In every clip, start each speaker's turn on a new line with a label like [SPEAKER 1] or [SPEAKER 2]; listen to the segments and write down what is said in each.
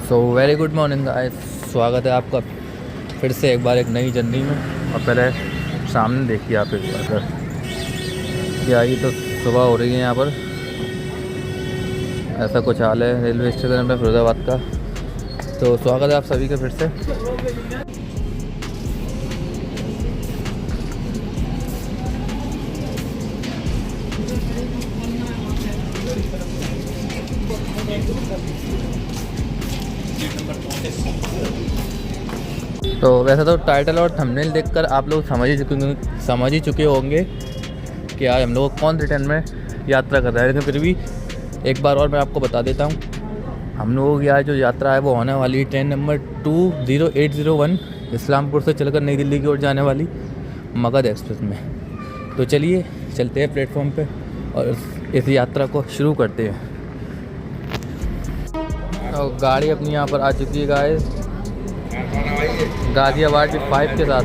[SPEAKER 1] So very good morning guys. स्वागत है आपका फिर से एक बार एक नई जर्नी में। और पहले सामने देखिए आप एक बार क्या, ये तो सुबह हो रही है यहाँ पर। ऐसा कुछ हाल है रेलवे स्टेशन में फिरोजाबाद का। तो स्वागत है आप सभी का फिर से। तो वैसे तो टाइटल और थंबनेल देखकर आप लोग समझ ही चुके होंगे कि आज हम लोग कौन सी ट्रेन में यात्रा कर रहे हैं, लेकिन फिर भी एक बार और मैं आपको बता देता हूँ। हम लोगों की आज जो यात्रा है वो होने वाली ट्रेन नंबर 20801 इस्लामपुर से चलकर नई दिल्ली की ओर जाने वाली मगध एक्सप्रेस में। तो चलिए चलते हैं प्लेटफॉर्म पे और इस यात्रा को शुरू करते हैं। और गाड़ी अपनी यहाँ पर आ चुकी है गाइस, गाजियाबाद 5 के साथ।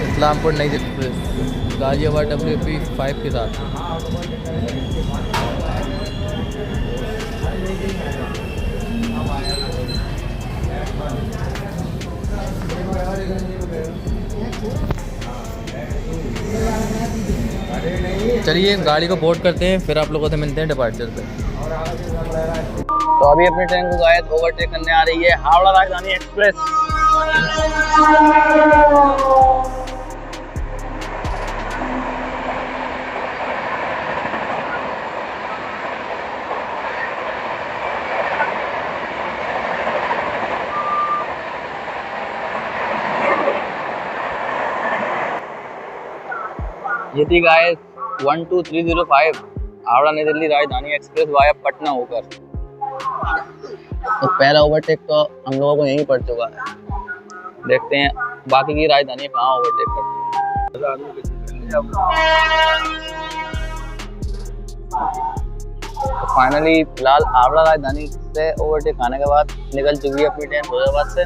[SPEAKER 1] इस्लामपुर नई एक्सप्रेस गाजियाबाद WP 5 के साथ। चलिए गाड़ी को बोर्ड करते हैं, फिर आप लोगों से मिलते हैं डिपार्चर पे।
[SPEAKER 2] तो अभी अपनी ट्रेन को गायब ओवरटेक करने आ रही है हावड़ा राजधानी एक्सप्रेस। ये थी गाइस 12305 हावड़ा नई दिल्ली राजधानी एक्सप्रेस वाया पटना होकर। तो पहला ओवरटेक तो हम लोगों को यहीं पड़ चुका है। देखते हैं बाकी की राजधानी कहाँ ओवरटेक करती है। तो फाइनली फिलहाल हावड़ा राजधानी से ओवरटेक आने के बाद निकल चुकी है अपनी ट्रेन फिरोजाबाद से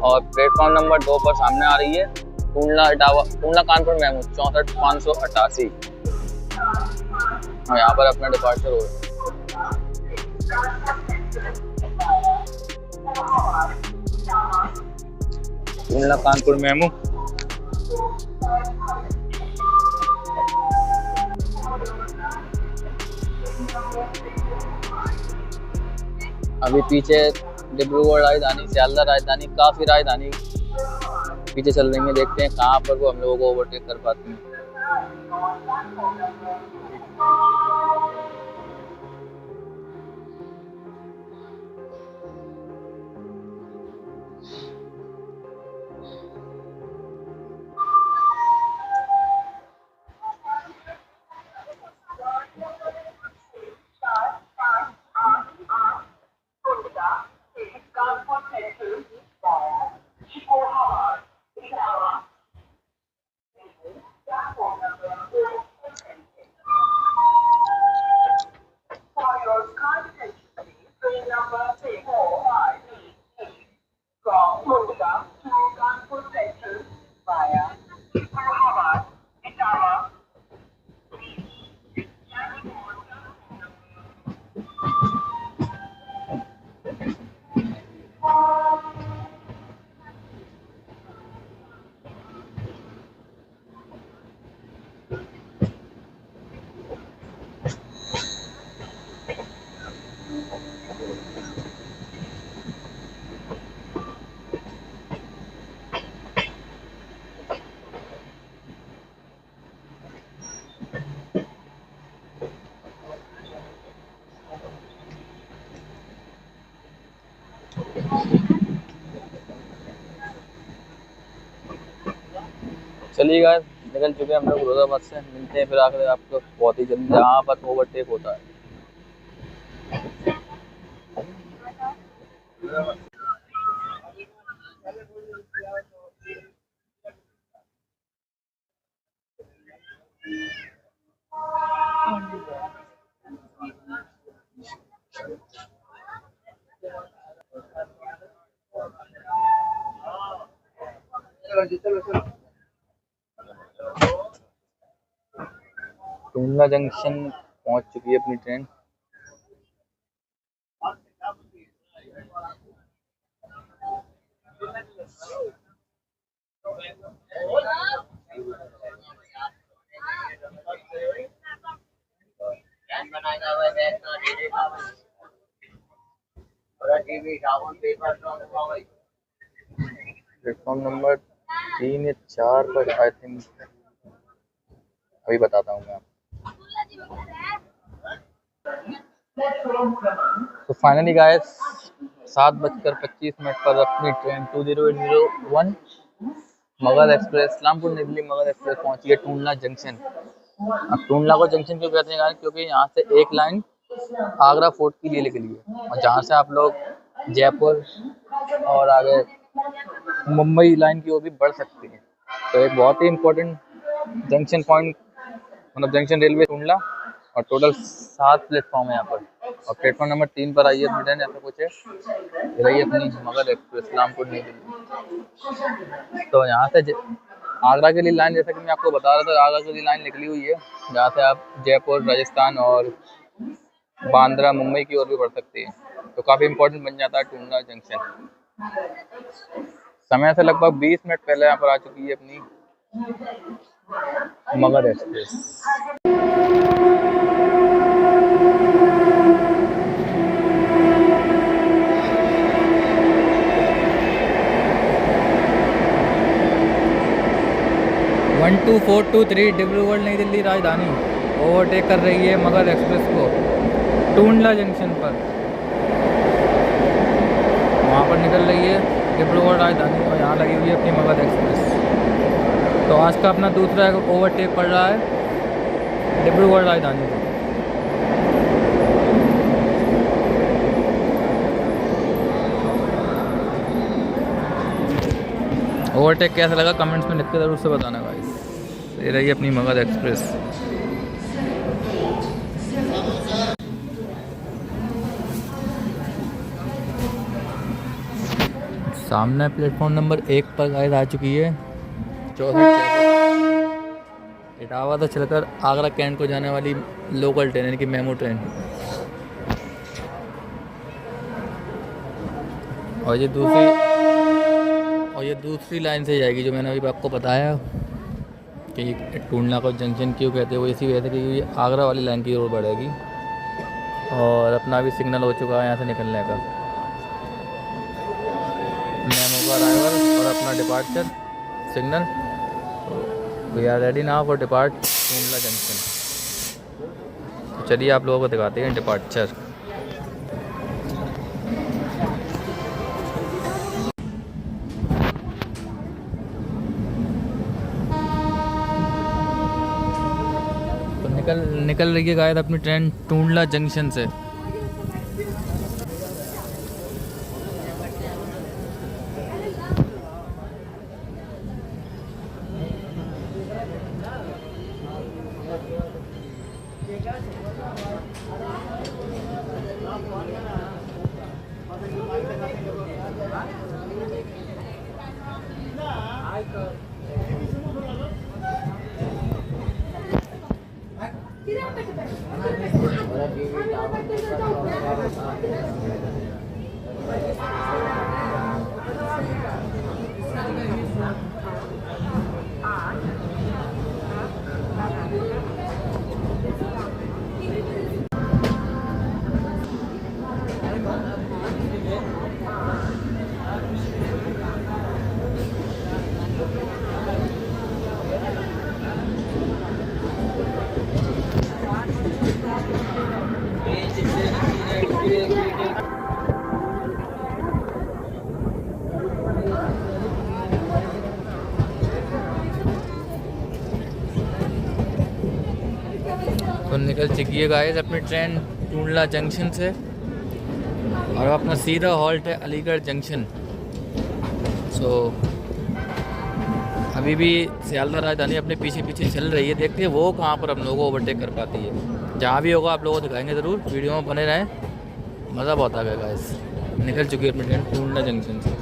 [SPEAKER 2] और प्लेटफॉर्म नंबर 2 पर सामने आ रही है पूर्णा कानपुर मेमू 64,588। और यहाँ पर अपना डिपार्चर हो पूर्णा कानपुर मेमू। अभी पीछे डिब्रूगढ़ राजधानी, सियालदह राजधानी, काफी राजधानी पीछे चल रही है। देखते हैं कहाँ पर वो हम लोगों को ओवरटेक कर पाती हैं। चलिए गाइस निकल चुके हैं हम लोग फिरोजाबाद से। मिलते हैं फिर आकर आपको बहुत ही जल्दी जहाँ पर ओवरटेक होता है। टूंडला जंक्शन पहुंच चुकी है अपनी ट्रेन। प्लेटफॉर्म नंबर 3 या 4 पर आई थिंक, अभी बताता हूँ मैं। तो फाइनली गाइस 7:25 पर अपनी ट्रेन 2001 मगध एक्सप्रेस इस्लामपुर नई दिल्ली मगध एक्सप्रेस पहुंची है टूंडला जंक्शन। अब टूंडला को जंक्शन क्यों कहते हैं गाइस, क्योंकि यहाँ से एक लाइन आगरा फोर्ट के लिए निकली है और जहाँ से आप लोग जयपुर और आगे मुंबई लाइन की ओर भी बढ़ सकते हैं। तो एक बहुत ही इम्पोर्टेंट जंक्शन पॉइंट, मतलब जंक्शन रेलवे टूंडला, और टोटल 7 प्लेटफॉर्म है यहाँ पर। और प्लेटफॉर्म नंबर 3 पर आई है अपनी ट्रेन, ऐसा कुछ है, ये रही अपनी मगध एक्सप्रेस इस्लामपुर नई दिल्ली। तो यहाँ से आगरा के लिए लाइन, जैसा कि मैं आपको बता रहा था, आगरा के लिए लाइन निकली हुई है जहाँ से आप जयपुर राजस्थान और बांद्रा मुंबई की ओर भी बढ़ सकते हैं। तो काफ़ी इम्पोर्टेंट बन जाता है टूंडला जंक्शन। समय से लगभग 20 मिनट पहले यहाँ पर आ चुकी है अपनी मगध एक्सप्रेस।
[SPEAKER 1] वन 2 4 2 3 डिब्रूगढ़ नई दिल्ली राजधानी ओवरटेक कर रही है मगध एक्सप्रेस को टूंडला जंक्शन पर। वहाँ पर निकल रही है डिब्रूगढ़ राजधानी और यहाँ लगी हुई है अपनी मगध एक्सप्रेस। तो आज का अपना दूसरा ओवरटेक पड़ रहा है डिब्रूगढ़ राजधानी को। ओवरटेक कैसा लगा कमेंट्स में लिख के ज़रूर से बताना गाइस। ये रही अपनी मगध एक्सप्रेस। सामने प्लेटफॉर्म नंबर 1 पर गाइस आ चुकी है 64 इटावा से चलकर आगरा कैंट को जाने वाली लोकल ट्रेन, यानी कि मेमो ट्रेन। और ये दूसरी लाइन से जाएगी, जो मैंने अभी आपको बताया कि टूंडला को जंक्शन क्यों कहते हैं, वो इसी वजह से कि ये आगरा वाली लाइन की ओर बढ़ेगी। और अपना भी सिग्नल हो चुका है यहाँ से निकलने का, मेमो का अराइवल और अपना departure signal. We are ready now for depart Tundla junction. तो चलिए आप लोगों को दिखाते हैं डिपार्चर। तो निकल रही है गायद अपनी ट्रेन टूंडला जंक्शन से। तो निकल चुकी है गाइस अपनी ट्रेन टूंडला जंक्शन से और अपना सीधा हॉल्ट है अलीगढ़ जंक्शन। सो अभी भी सियालदह राजधानी अपने पीछे पीछे चल रही है, देखते हैं वो कहाँ पर हम लोगों को ओवरटेक कर पाती है। जहाँ भी होगा आप लोगों को दिखाएंगे ज़रूर, वीडियो में बने रहें, मज़ा बहुत आ गया गाइस। निकल चुकी है अपनी ट्रेन टूंडला जंक्शन से।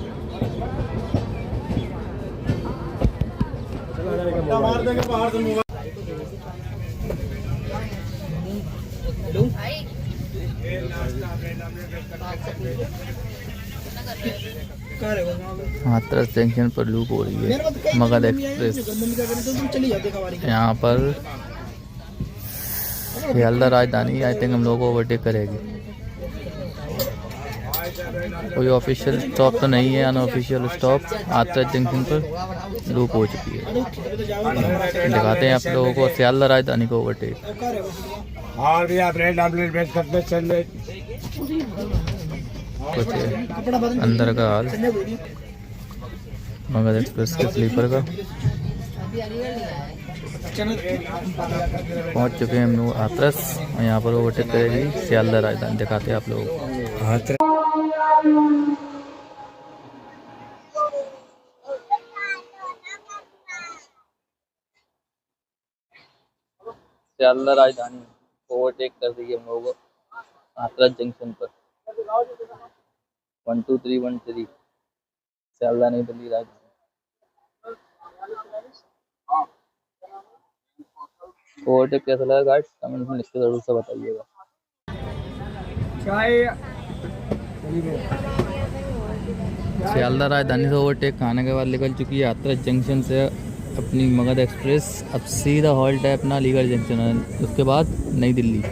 [SPEAKER 1] हाथरस जंक्शन पर लूप हो रही है मगध एक्सप्रेस। यहाँ पर सियालदह राजधानी आई थिंक हम लोगों को ओवरटेक करेगी। कोई ऑफिशियल स्टॉप तो नहीं है, अनऑफिशियल स्टॉप हाथरस जंक्शन पर लूप हो चुकी है। दिखाते हैं आप लोगों को सियालदह राजधानी को ओवरटेक।
[SPEAKER 3] और भी आप रेड आमलेट बेच सकते चल
[SPEAKER 1] कुछ अंदर का हाल मगध एक्सप्रेस के स्लीपर का। पहुंच चुके हैं हम लोग हाथरस और यहाँ पर ओवरटेक करेगी सियालदह राजधानी। दिखाते हैं आप लोगों को। सियालदह राजधानी ओवरटेक कर दी हम लोगों को हाथरस जंक्शन पर। 12313 सियालदह नई दिल्ली राजधानी। ओवरटेक कैसा लगा गाइस, कमेंट में लिख के जरूर से बताइएगा। सियालदह राजधानी से ओवरटेक खाने के बाद निकल चुकी है हाथरस जंक्शन से अपनी मगध एक्सप्रेस। अब सीधा हॉल्ट है अपना अलीगढ़ जंक्शन, उसके बाद नई Delhi.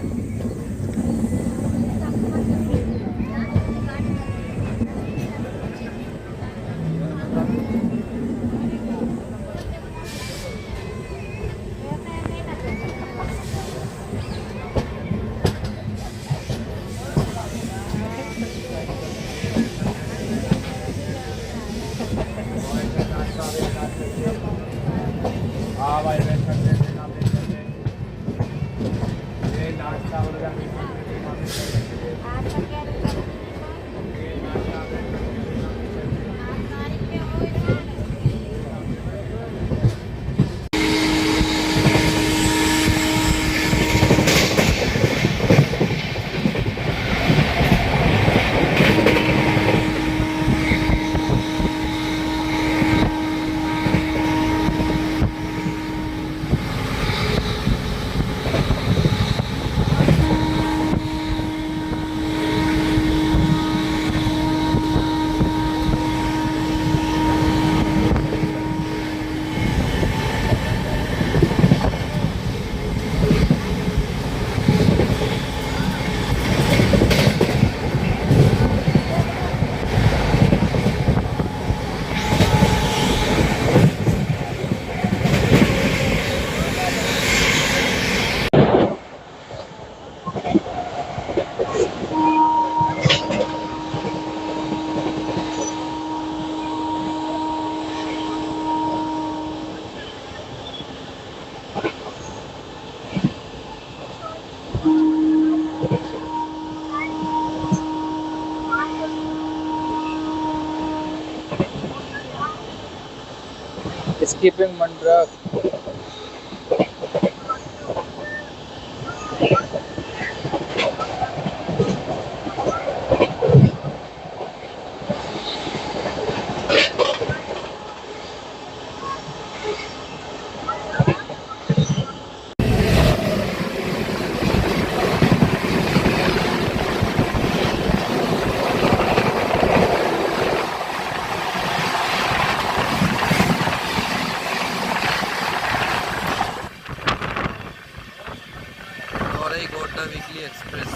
[SPEAKER 1] Skipping Mandrak. Weekly express.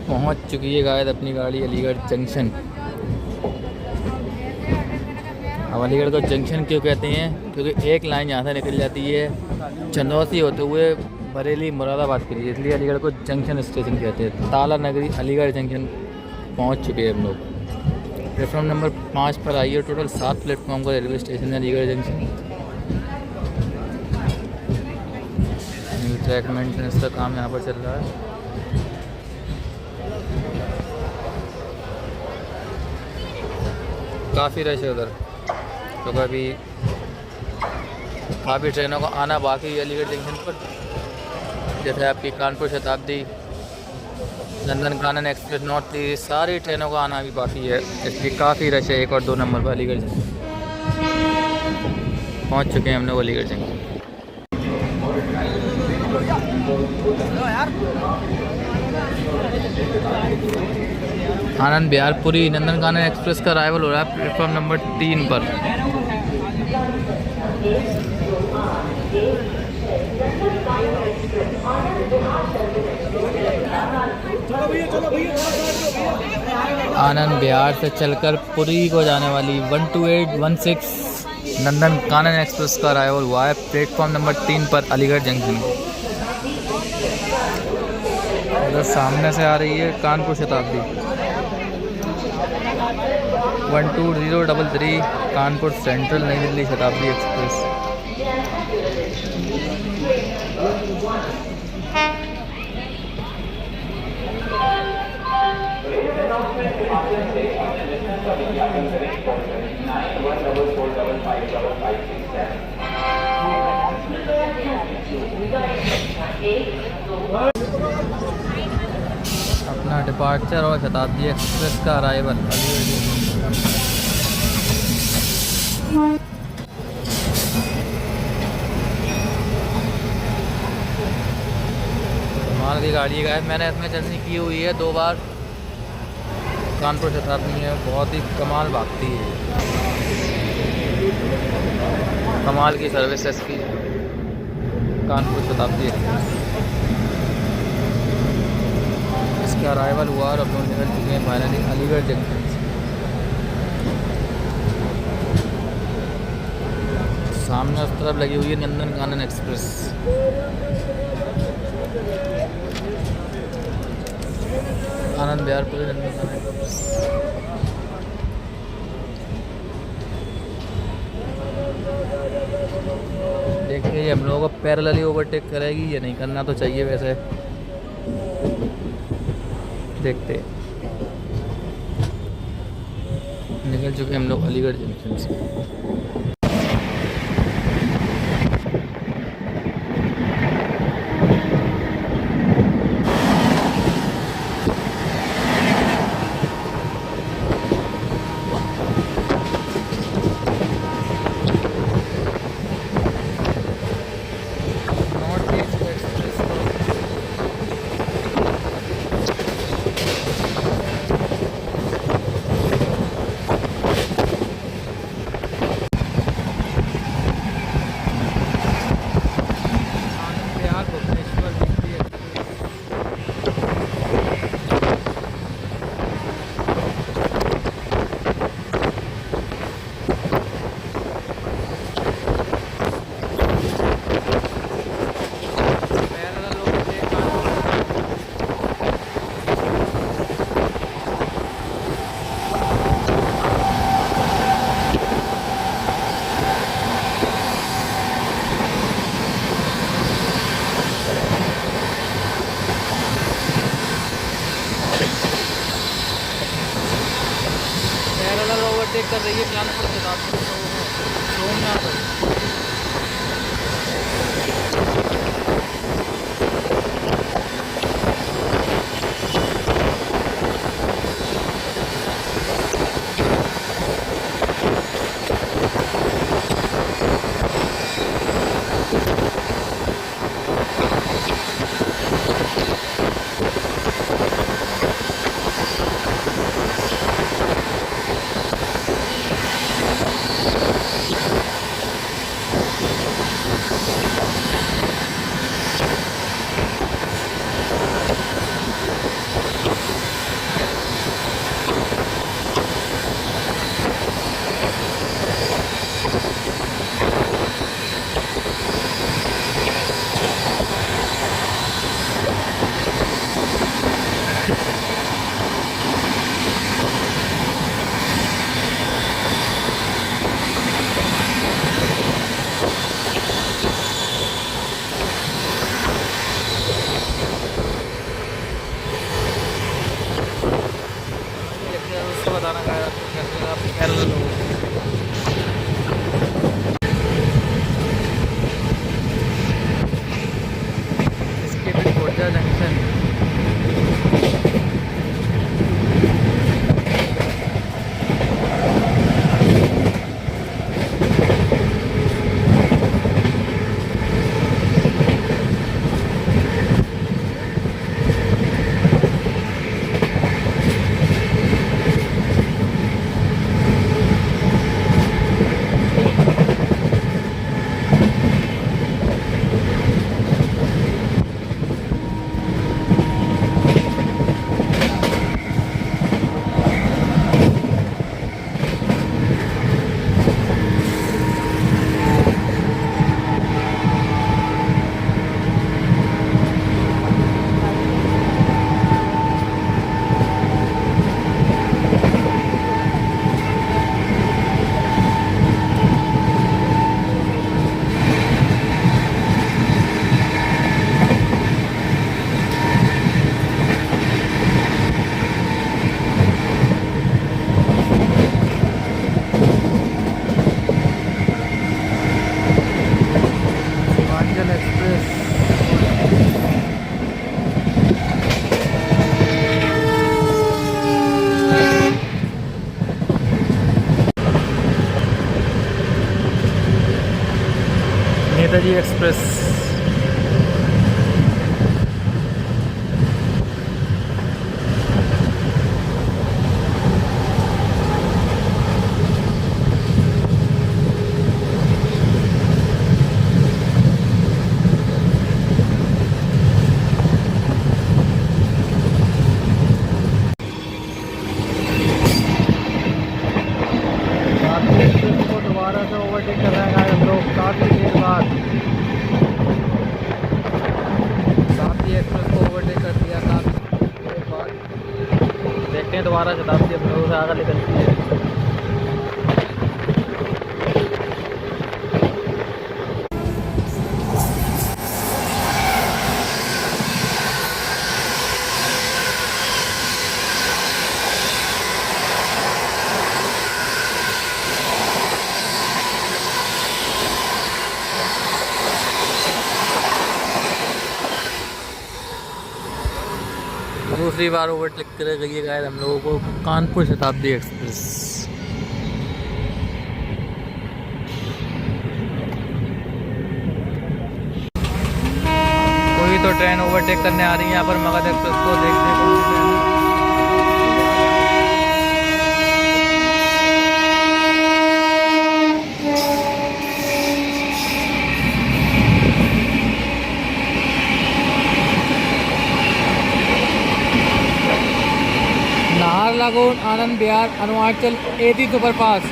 [SPEAKER 1] पहुंच चुकी है गायद अपनी गाड़ी अलीगढ़ जंक्शन। अब अलीगढ़ को जंक्शन क्यों कहते हैं? क्योंकि एक लाइन यहाँ से निकल जाती है चंदौसी होते हुए बरेली मुरादाबाद के लिए, इसलिए अलीगढ़ को जंक्शन स्टेशन कहते हैं। ताला नगरी अलीगढ़ जंक्शन पहुंच चुके हैं हम लोग। प्लेटफॉर्म नंबर 5 पर आइए। टोटल 7 प्लेटफॉर्म का रेलवे स्टेशन है Aligarh junction. New track maintenance का काम यहाँ पर चल रहा है। काफ़ी रश है उधर, तो अभी काफ़ी ट्रेनों को आना बाकी है अलीगढ़ जंक्शन पर। जैसे आपकी कानपुर शताब्दी, Nandan Kanan express north east सारी ट्रेनों का आना अभी बाकी है, इसलिए काफ़ी रश है। 1 और 2 नंबर पर अलीगढ़ पहुंच चुके हैं हम लोग अलीगढ़ जंक्शन। आनंद बिहारपुरी नंदन कानन एक्सप्रेस का अराइवल हो रहा है प्लेटफॉर्म नंबर 3 पर। आनंद बिहार से चलकर पुरी को जाने वाली 12816 नंदन कानन एक्सप्रेस का अराइवल हुआ है प्लेटफॉर्म नंबर 3 पर अलीगढ़ जंक्शन। उधर सामने से आ रही है कानपुर शताब्दी 12033 कानपुर सेंट्रल नई दिल्ली शताब्दी एक्सप्रेस। अपना डिपार्चर और शताब्दी एक्सप्रेस का अराइवल कमाल की गाड़ी है। मैंने इसमें जर्नी की हुई है 2 बार। कानपुर शताब्दी है, बहुत ही कमाल भागती है, कमाल की सर्विस है इसकी कानपुर शताब्दी एक्सप्रेस। इसका अराइवल हुआ और अब लोग निकल चुके हैं फाइनली अलीगढ़ जंक्शन से। सामने उस तरफ लगी हुई है नंदन कानन एक्सप्रेस। आनंद बिहारपुरी नंदन कानन एक्सप्रेस। देखिए ये हम लोगों को पैरेलली ओवरटेक करेगी या नहीं, करना तो चाहिए वैसे, देखते हैं। निकल चुके हम लोग अलीगढ़ जंक्शन से। ओवरटेक कर रही है कानपुर शताब्दी सोमनाथ। बताना पैरेलल हो। इसके भी कोटा जंक्शन नेताजी एक्सप्रेस। को दोबारा से ओवरटेक कर रहे हैं हम लोग काफ़ी देर बाद। शताब्दी एक्सप्रेस को ओवरटेक कर दिया काफ़ी देर बाद। देखते हैं दोबारा शताब्दी हम लोगों से आगे निकलती है। दूसरी बार ओवरटेक कर गई है गाइस हम लोगों को कानपुर शताब्दी एक्सप्रेस। कोई तो ट्रेन ओवरटेक करने आ रही है यहाँ पर मगध एक्सप्रेस को। देखते हैं कौन सी ट्रेन है। Naharlagun Anand Vihar Arunachal AC superfast.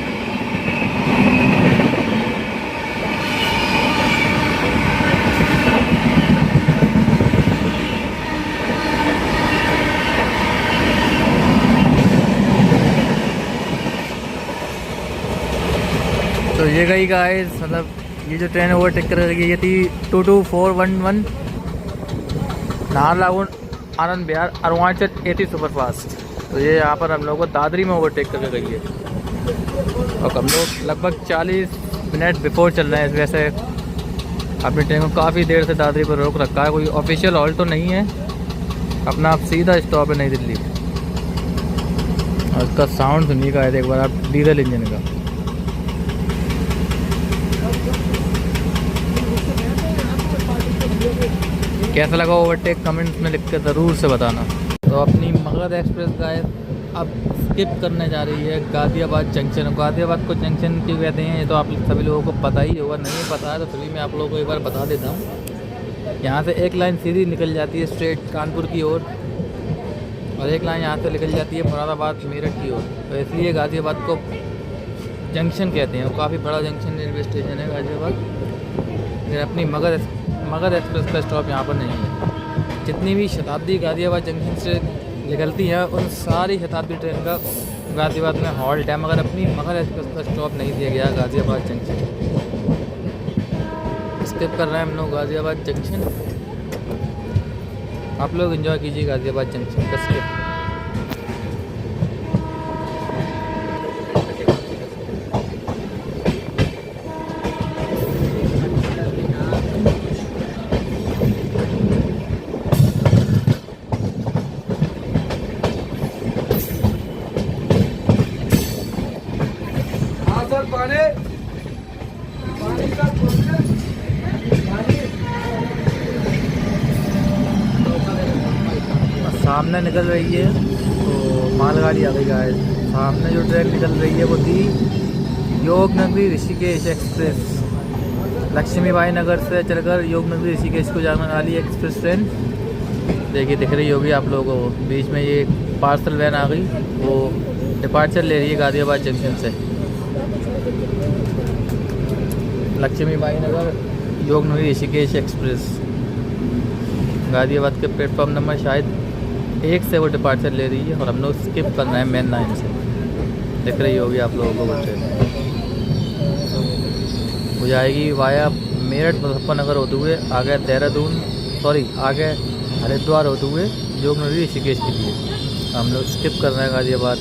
[SPEAKER 1] तो ये गई गाइस, मतलब ये जो ट्रेन ओवरटेक कर रही है ये थी 22411 नाहरलगुन आनंद विहार अरुणाचल एसी सुपरफास्ट। तो ये यहाँ पर हम लोग को दादरी में ओवरटेक करके गई है और हम लोग लगभग 40 मिनट बिफोर चल रहे हैं। वैसे अपनी ट्रेन को काफ़ी देर से दादरी पर रोक रखा है। कोई ऑफिशियल हॉल्ट तो नहीं है, अपना आप सीधा स्टॉप है नई दिल्ली। और उसका साउंड सुनिएगा एक बार आप, डीजल इंजन का। कैसा लगा ओवरटेक कमेंट्स में लिख कर ज़रूर से बताना। तो अपनी मगध एक्सप्रेस गाइस अब स्किप करने जा रही है गाज़ियाबाद जंक्शन। गाज़ियाबाद को जंक्शन क्यों कहते हैं ये तो आप सभी लोगों को पता ही होगा, नहीं पता है तो फिर भी मैं आप लोगों को एक बार बता देता हूँ। यहाँ से एक लाइन सीधी निकल जाती है स्ट्रेट कानपुर की ओर और एक लाइन यहाँ से निकल जाती है मुरादाबाद मेरठ की ओर। तो इसलिए गाज़ियाबाद को जंक्शन कहते हैं। काफ़ी बड़ा जंक्शन रेलवे स्टेशन है गाज़ियाबाद। लेकिन अपनी मगध एक्सप्रेस का स्टॉप यहाँ पर नहीं है। जितनी भी शताब्दी गाज़ियाबाद जंक्शन से निकलती हैं उन सारी शताब्दी ट्रेन का गाज़ियाबाद में हॉल्ट है, मगर अपनी मगध एक्सप्रेस का स्टॉप नहीं दिया गया गाज़ियाबाद जंक्शन। स्किप कर रहे हैं हम लोग गाज़ियाबाद जंक्शन। आप लोग एंजॉय कीजिए गाज़ियाबाद जंक्शन का स्किप। सामने निकल रही है तो मालगाड़ी आ गई गाइस। सामने जो ट्रेन निकल रही है वो थी योग नगरी ऋषिकेश एक्सप्रेस। लक्ष्मीबाई नगर से चलकर योग नगरी ऋषिकेश को जाने वाली एक्सप्रेस ट्रेन देखिए दिख रही होगी आप लोगों को। बीच में ये पार्सल वैन आ गई, वो डिपार्चर ले रही है गाज़ियाबाद जंक्शन से। लक्ष्मीबाई नगर योग नगरी ऋषिकेश एक्सप्रेस गाज़ियाबाद के प्लेटफॉर्म नंबर शायद 1 से वो डिपार्चर ले रही है और हम लोग स्किप कर रहे हैं मेन लाइन से। दिख रही होगी आप लोगों को वो ट्रेन। हो जाएगी वाया मेरठ मुजफ्फरनगर होते हुए आगे देहरादून आगे हरिद्वार होते हुए योग नगरी ऋषिकेश के लिए। हम लोग स्किप कर रहे हैं गाज़ियाबाद।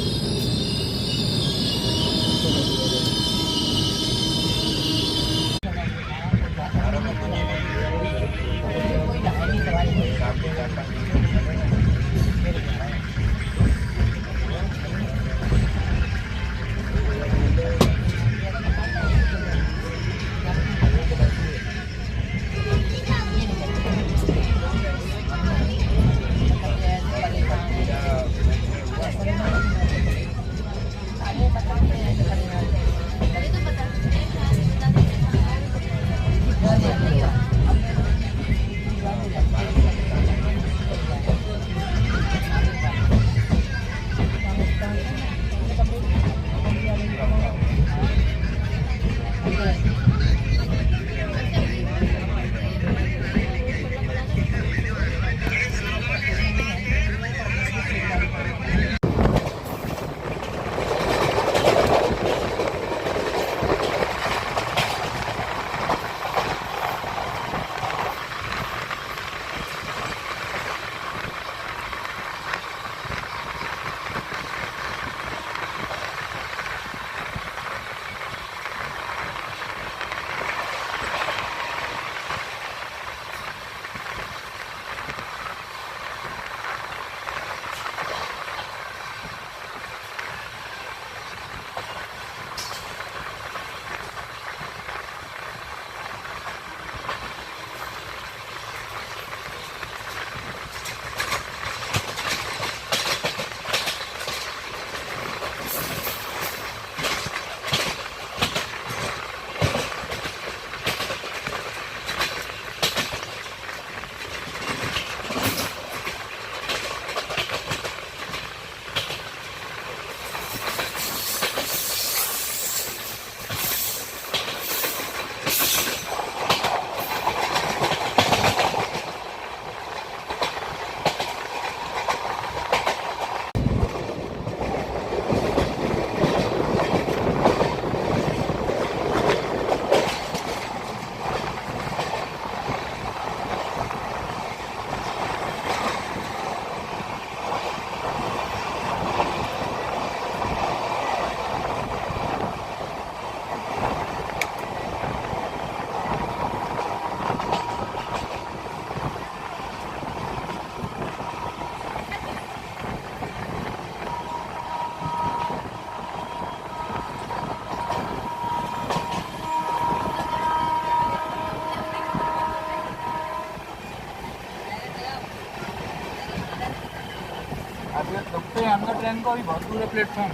[SPEAKER 1] अभी रुकते हैं अंदर ट्रेन को, अभी बहुत दूर है प्लेटफॉर्म।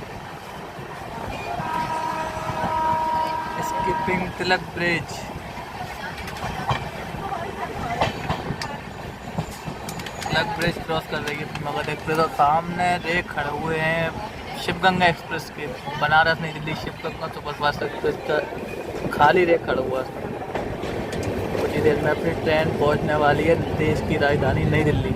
[SPEAKER 1] स्किपिंग तिलक ब्रिज। तिलक ब्रिज क्रॉस कर रही है मगध एक्सप्रेस और सामने रे खड़े हुए हैं शिवगंगा एक्सप्रेस के, बनारस नई दिल्ली शिवगंगा सुपरफास्ट एक्सप्रेस का खाली रे खड़ा हुआ है। कुछ ही देर में अपनी ट्रेन पहुंचने वाली है देश की राजधानी नई दिल्ली।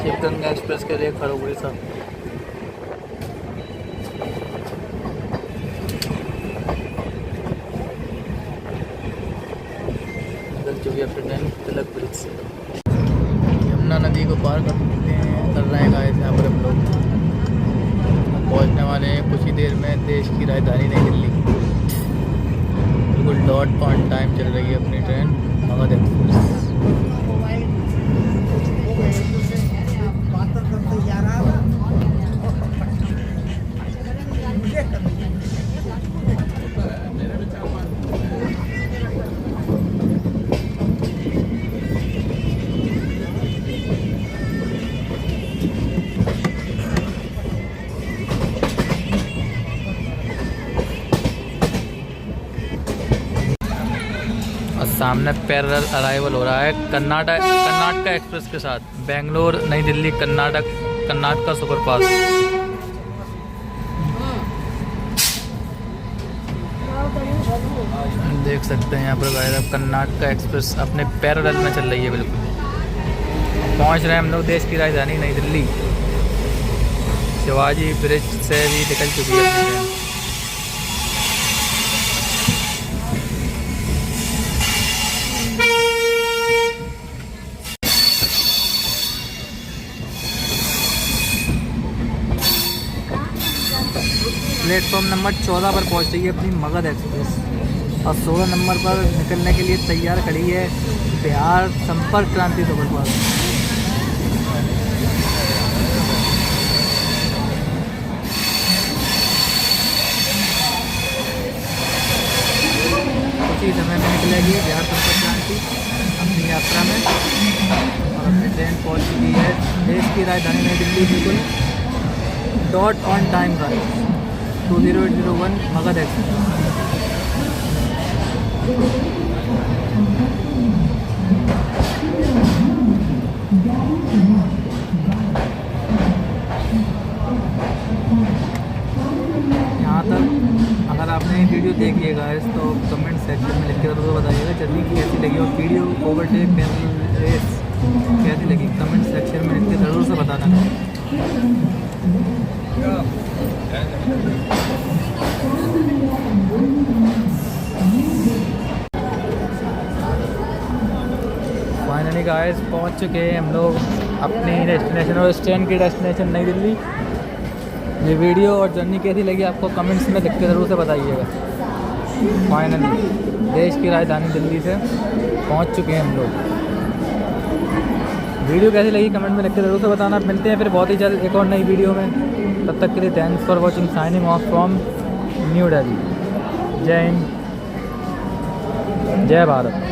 [SPEAKER 1] शिवगंगा एक्सप्रेस के लिए खड़े हुए सब। निकल चुकी है ट्रेन तिलक ब्रिज से। यमुना नदी को पार कर रहे हैं गाइस। यहाँ पर हम लोग पहुँचने वाले हैं कुछ ही देर में देश की राजधानी नई दिल्ली। बिल्कुल डॉट ऑन टाइम चल रही है अपनी ट्रेन मगध एक्सप्रेस। और सामने पैरेलल अराइवल हो रहा है कर्नाटक एक्सप्रेस के साथ, बेंगलोर नई दिल्ली कर्नाटका सुपरफास्ट। देख सकते हैं यहाँ पर गाइस कर्नाटका एक्सप्रेस अपने पैरेलल में चल रही है बिल्कुल। पहुँच रहे हैं हम लोग देश की राजधानी नई दिल्ली। शिवाजी ब्रिज से भी निकल चुकी है अपनी ट्रेन। प्लेटफॉर्म नंबर 14 पर पहुंच रही है अपनी मगध एक्सप्रेस और 16 नंबर पर निकलने के लिए तैयार खड़ी है बिहार संपर्क क्रांति सुपरफास्ट। कुछ ही समय में निकलेगी बिहार संपर्क क्रांति अपनी यात्रा में और अपनी ट्रेन पहुंच चुकी है देश की राजधानी नई दिल्ली बिल्कुल डॉट ऑन टाइम का 2001 मगध एक्सप्रेस। यहाँ तक अगर आपने वीडियो देखी है गाइस तो कमेंट सेक्शन में लिख के जरूर बताइएगा जर्नी कैसी लगी और वीडियो ओवरटेक रेस कैसी लगी। कमेंट सेक्शन में लिख के ज़रूर से बताना। फाइनली गाइस पहुंच चुके हैं हम लोग अपनी डेस्टिनेशन और इस ट्रेन की डेस्टिनेशन नई दिल्ली। ये वीडियो और जर्नी कैसी लगी आपको कमेंट्स में लिख के ज़रूर से बताइएगा। फाइनली देश की राजधानी दिल्ली से पहुंच चुके हैं हम लोग। वीडियो कैसी लगी कमेंट में लिख के ज़रूर से बताना। मिलते हैं फिर बहुत ही जल्द एक और नई वीडियो में। तब तक के लिए thanks for watching, signing off from new Delhi. जय हिंद, जय भारत।